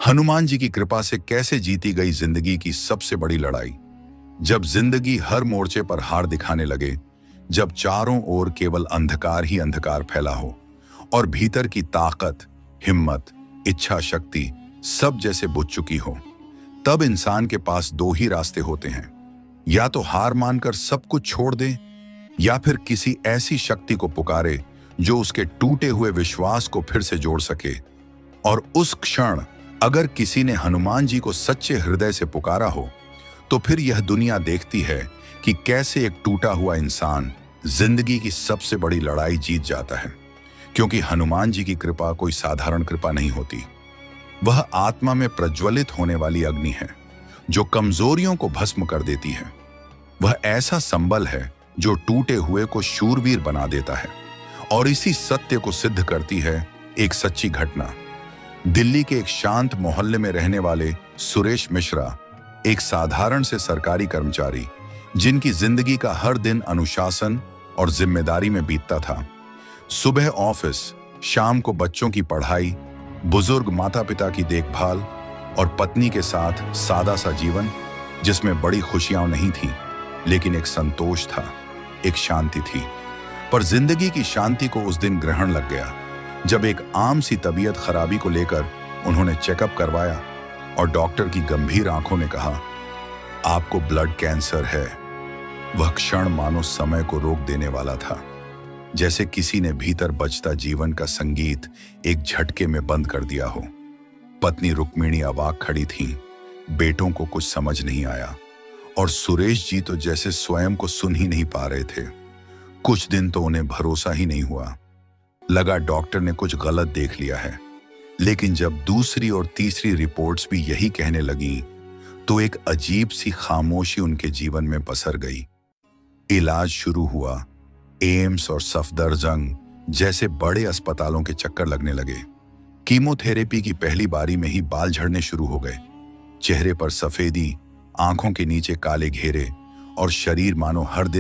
हनुमान जी की कृपा से कैसे जीती गई जिंदगी की सबसे बड़ी लड़ाई। जब जिंदगी हर मोर्चे पर हार दिखाने लगे, जब चारों ओर केवल अंधकार ही अंधकार फैला हो और भीतर की ताकत, हिम्मत, इच्छा शक्ति सब जैसे बुझ चुकी हो, तब इंसान के पास दो ही रास्ते होते हैं। या तो हार मानकर सब कुछ छोड़ दे, या फिर किसी ऐसी शक्ति को पुकारे जो उसके टूटे हुए विश्वास को फिर से जोड़ सके। और उस क्षण अगर किसी ने हनुमान जी को सच्चे हृदय से पुकारा हो, तो फिर यह दुनिया देखती है कि कैसे एक टूटा हुआ इंसान जिंदगी की सबसे बड़ी लड़ाई जीत जाता है। क्योंकि हनुमान जी की कृपा कोई साधारण कृपा नहीं होती। वह आत्मा में प्रज्वलित होने वाली अग्नि है जो कमजोरियों को भस्म कर देती है। वह ऐसा संबल है जो टूटे हुए को शूरवीर बना देता है। और इसी सत्य को सिद्ध करती है एक सच्ची घटना। दिल्ली के एक शांत मोहल्ले में रहने वाले सुरेश मिश्रा, एक साधारण से सरकारी कर्मचारी जिनकी जिंदगी का हर दिन अनुशासन और जिम्मेदारी में बीतता था। सुबह ऑफिस, शाम को बच्चों की पढ़ाई, बुजुर्ग माता पिता की देखभाल और पत्नी के साथ सादा सा जीवन जिसमें बड़ी खुशियां नहीं थीं, लेकिन एक संतोष था, एक शांति थी। पर जिंदगी की शांति को उस दिन ग्रहण लग गया जब एक आम सी तबीयत खराबी को लेकर उन्होंने चेकअप करवाया और डॉक्टर की गंभीर आंखों ने कहा, आपको ब्लड कैंसर है। वह क्षण मानो समय को रोक देने वाला था, जैसे किसी ने भीतर बजता जीवन का संगीत एक झटके में बंद कर दिया हो। पत्नी रुक्मिणी अवाक खड़ी थी, बेटों को कुछ समझ नहीं आया और सुरेश जी तो जैसे स्वयं को सुन ही नहीं पा रहे थे। कुछ दिन तो उन्हें भरोसा ही नहीं हुआ, लगा डॉक्टर ने कुछ गलत देख लिया है। लेकिन जब दूसरी और तीसरी रिपोर्ट्स भी यही कहने लगी, तो एक अजीब सी खामोशी उनके जीवन में पसर गई। इलाज शुरू हुआ, एम्स और सफदरजंग जैसे बड़े अस्पतालों के चक्कर लगने लगे। कीमोथेरेपी की पहली बारी में ही बाल झड़ने शुरू हो गए, चेहरे पर सफेदी, आंखों के नीचे काले घेरे और शरीर मानो हर दिन